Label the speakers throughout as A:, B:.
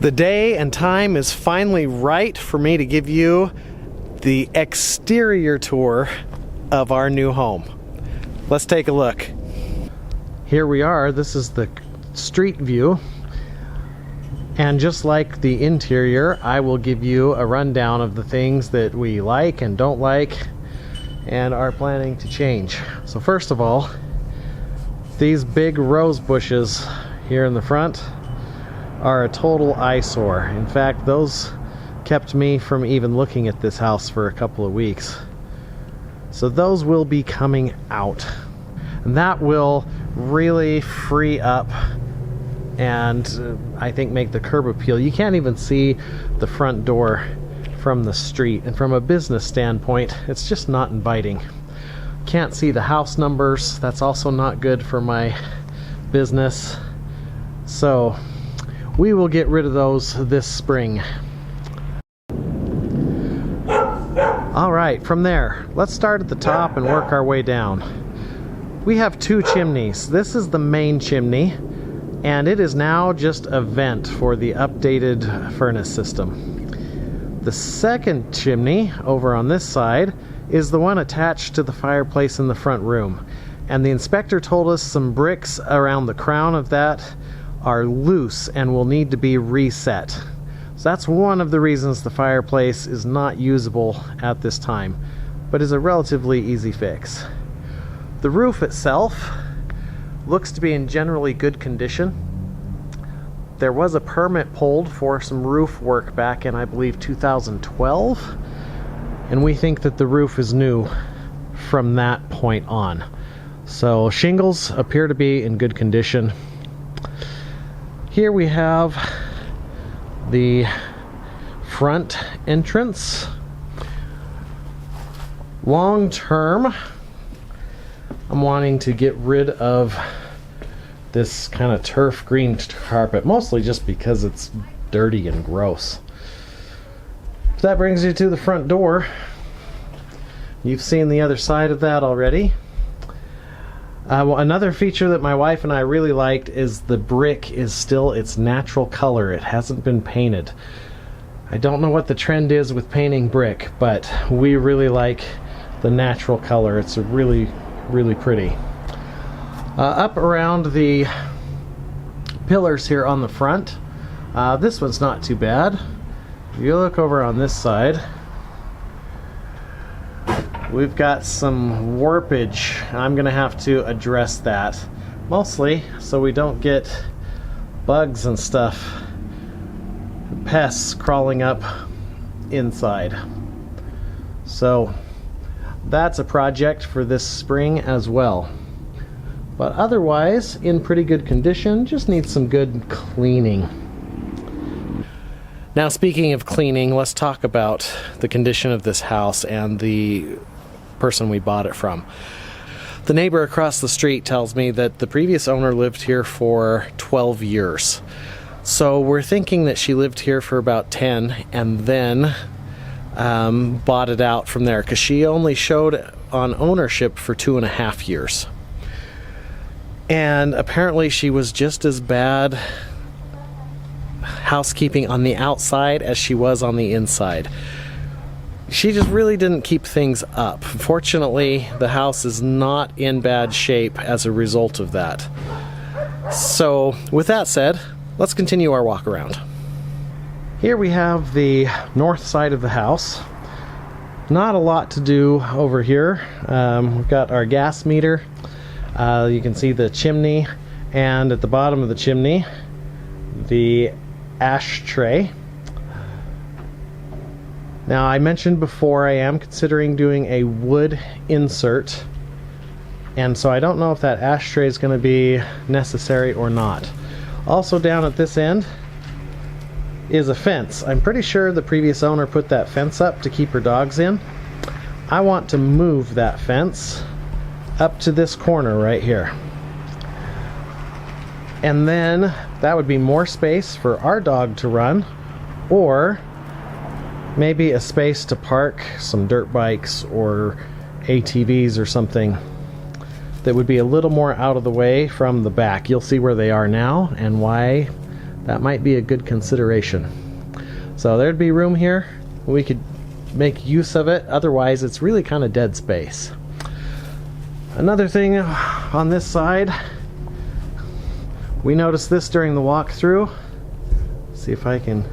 A: The day and time is finally right for me to give you the exterior tour of our new home. Let's take a look. Here we are. This is the street view. And just like the interior, I will give you a rundown of the things that we like and don't like and are planning to change. So first of all, these big rose bushes here in the front are a total eyesore. In fact, those kept me from even looking at this house for a couple of weeks. So those will be coming out. And that will really free up and I think make the curb appeal. You can't even see the front door from the street, and from a business standpoint, it's just not inviting. Can't see the house numbers. That's also not good for my business. So we will get rid of those this spring. All right, from there, let's start at the top and work our way down. We have two chimneys. This is the main chimney, and it is now just a vent for the updated furnace system. The second chimney over on this side is the one attached to the fireplace in the front room. And the inspector told us some bricks around the crown of that are loose and will need to be reset. So that's one of the reasons the fireplace is not usable at this time, but is a relatively easy fix. The roof itself looks to be in generally good condition. There was a permit pulled for some roof work back in, I believe, 2012, and we think that the roof is new from that point on. So shingles appear to be in good condition. Here we have the front entrance. Long term, I'm wanting to get rid of this kind of turf green carpet, mostly just because it's dirty and gross. So that brings you to the front door. You've seen the other side of that already. Another feature that my wife and I really liked is the brick is still its natural color. It hasn't been painted. I don't know what the trend is with painting brick, but we really like the natural color. It's really, really pretty. Up around the pillars here on the front, this one's not too bad. If you look over on this side, we've got some warpage. I'm gonna have to address that, mostly so we don't get bugs and stuff, pests crawling up inside. So that's a project for this spring as well. But otherwise, in pretty good condition, just needs some good cleaning. Now, speaking of cleaning, let's talk about the condition of this house and the person we bought it from. The neighbor across the street tells me that the previous owner lived here for 12 years. So we're thinking that she lived here for about 10 and then bought it out from there, because she only showed on ownership for 2.5 years. And apparently she was just as bad housekeeping on the outside as she was on the inside. She just really didn't keep things up. Fortunately, the house is not in bad shape as a result of that. So with that said, let's continue our walk around. Here we have the north side of the house. Not a lot to do over here. We've got our gas meter. You can see the chimney, and at the bottom of the chimney, the ashtray. Now, I mentioned before I am considering doing a wood insert, and so I don't know if that ashtray is going to be necessary or not. Also down at this end is a fence. I'm pretty sure the previous owner put that fence up to keep her dogs in. I want to move that fence up to this corner right here. And then that would be more space for our dog to run, or maybe a space to park some dirt bikes or ATVs or something that would be a little more out of the way from the back. You'll see where they are now and why that might be a good consideration. So there'd be room here. We could make use of it. Otherwise, it's really kind of dead space. Another thing on this side, we noticed this during the walkthrough. See if I can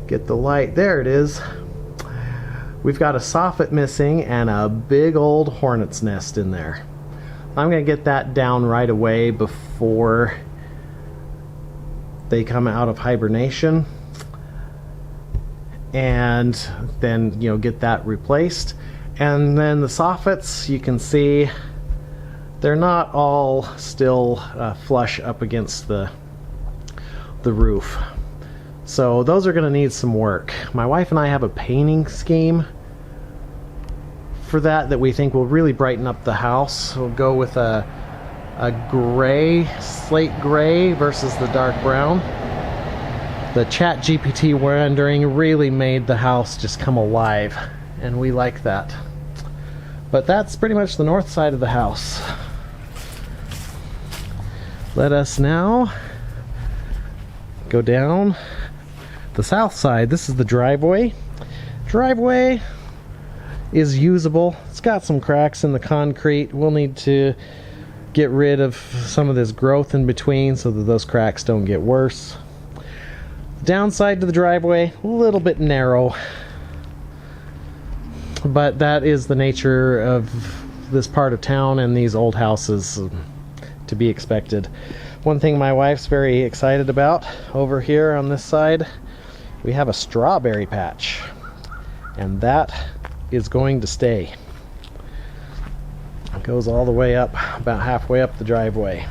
A: get the light. There it is. We've got a soffit missing and a big old hornet's nest in there. I'm going to get that down right away before they come out of hibernation, and then, you know, get that replaced. And then the soffits, you can see they're not all still flush up against the roof. So those are going to need some work. My wife and I have a painting scheme for that we think will really brighten up the house. We'll go with a gray, slate gray versus the dark brown. The ChatGPT rendering really made the house just come alive, and we like that. But that's pretty much the north side of the house. Let us now go down the south side. This is the driveway. Driveway is usable. It's got some cracks in the concrete. We'll need to get rid of some of this growth in between so that those cracks don't get worse. Downside to the driveway, a little bit narrow, but that is the nature of this part of town and these old houses, to be expected. One thing my wife's very excited about over here on this side, we have a strawberry patch, and that is going to stay. It goes all the way up, about halfway up the driveway.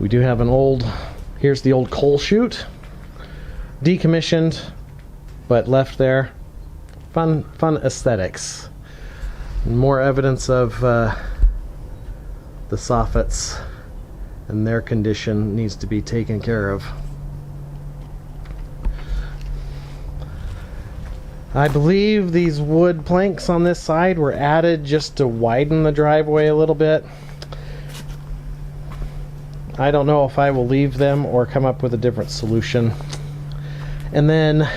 A: We do have an old, here's the old coal chute, decommissioned but left there. Fun aesthetics. More evidence of the soffits and their condition needs to be taken care of. I believe these wood planks on this side were added just to widen the driveway a little bit. I don't know if I will leave them or come up with a different solution. And then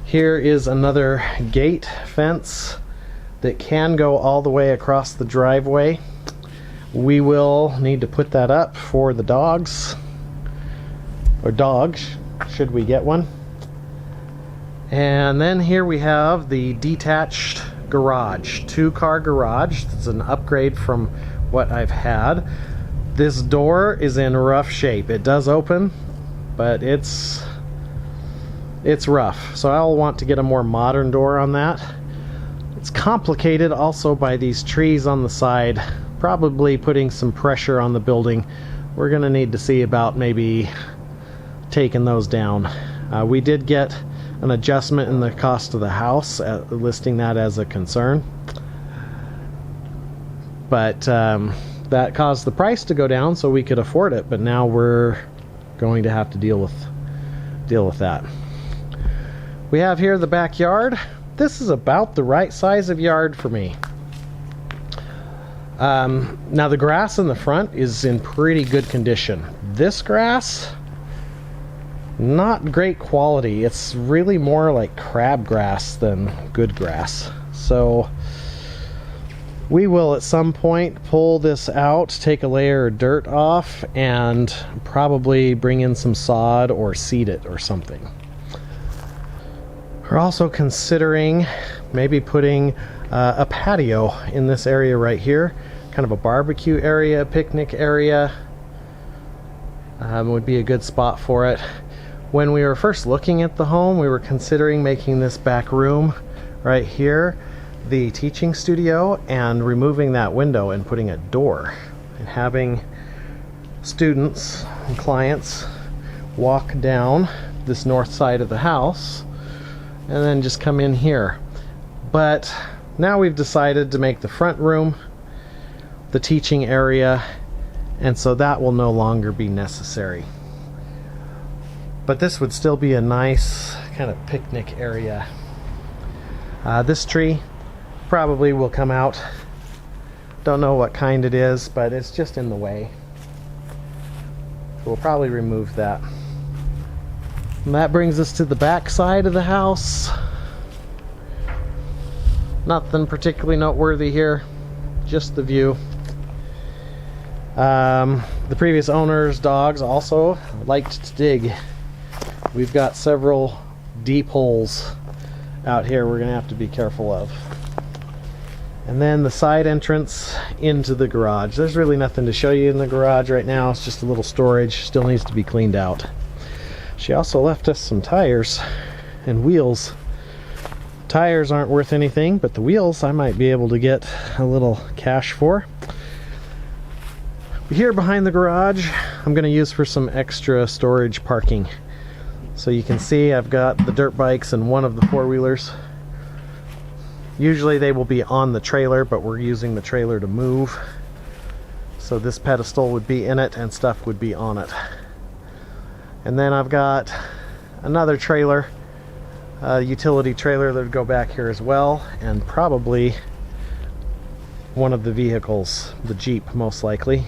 A: here is another gate fence that can go all the way across the driveway. We will need to put that up for the dogs, or dogs, should we get one. And then here we have the detached garage, 2-car garage. It's an upgrade from what I've had. This door is in rough shape. It does open, but it's rough. So I'll want to get a more modern door on that. It's complicated also by these trees on the side, probably putting some pressure on the building. We're going to need to see about maybe taking those down. We did get an adjustment in the cost of the house, listing that as a concern. But that caused the price to go down so we could afford it, but now we're going to have to deal with that. We have here the backyard. This is about the right size of yard for me. Now the grass in the front is in pretty good condition. This grass, not great quality. It's really more like crabgrass than good grass. So we will at some point pull this out, take a layer of dirt off, and probably bring in some sod or seed it or something. We're also considering maybe putting a patio in this area right here, kind of a barbecue area, picnic area. Would be a good spot for it. When we were first looking at the home, we were considering making this back room right here the teaching studio and removing that window and putting a door and having students and clients walk down this north side of the house and then just come in here. But now we've decided to make the front room the teaching area, and so that will no longer be necessary. But this would still be a nice kind of picnic area. This tree probably will come out Don't know what kind it is, but it's just in the way. We'll probably remove that. And that brings us to the back side of the house. Nothing particularly noteworthy here, just the view. The previous owner's dogs also liked to dig. We've got several deep holes out here we're gonna have to be careful of. And then the side entrance into the garage. There's really nothing to show you in the garage right now. It's just a little storage, still needs to be cleaned out. She also left us some tires and wheels. Tires aren't worth anything, but the wheels I might be able to get a little cash for. Here behind the garage, I'm going to use for some extra storage parking. So you can see I've got the dirt bikes and one of the four-wheelers. Usually they will be on the trailer, but we're using the trailer to move. So this pedestal would be in it and stuff would be on it. And then I've got another trailer, a utility trailer that would go back here as well, and probably one of the vehicles, the Jeep most likely,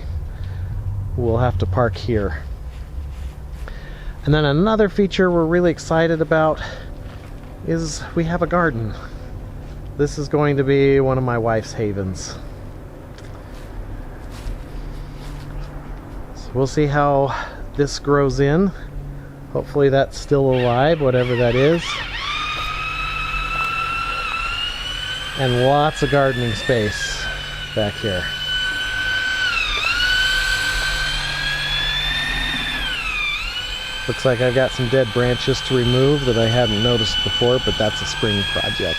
A: will have to park here. And then another feature we're really excited about is we have a garden. This is going to be one of my wife's havens. So we'll see how this grows in. Hopefully that's still alive, whatever that is. And lots of gardening space back here. Looks like I've got some dead branches to remove that I hadn't noticed before, but that's a spring project.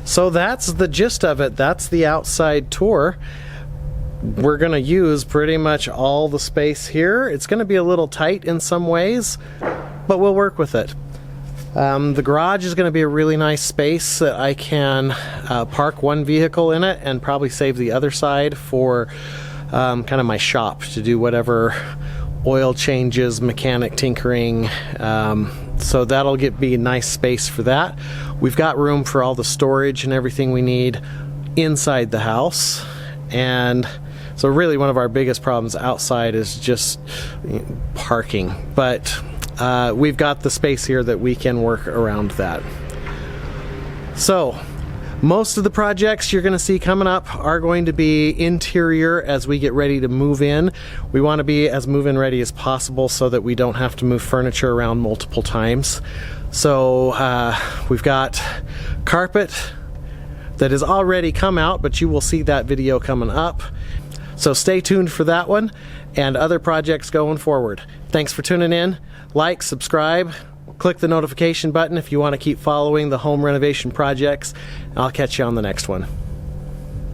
A: So that's the gist of it. That's the outside tour. We're going to use pretty much all the space here. It's going to be a little tight in some ways, but we'll work with it. The garage is going to be a really nice space that I can park one vehicle in it and probably save the other side for kind of my shop to do whatever oil changes, mechanic tinkering. So that'll be a nice space for that. We've got room for all the storage and everything we need inside the house. And so really one of our biggest problems outside is just parking. But we've got the space here that we can work around that. So most of the projects you're going to see coming up are going to be interior as we get ready to move in. We want to be as move-in ready as possible so that we don't have to move furniture around multiple times. So we've got carpet that has already come out, but you will see that video coming up. So stay tuned for that one and other projects going forward. Thanks for tuning in. Like, subscribe, click the notification button if you want to keep following the home renovation projects. I'll catch you on the next one.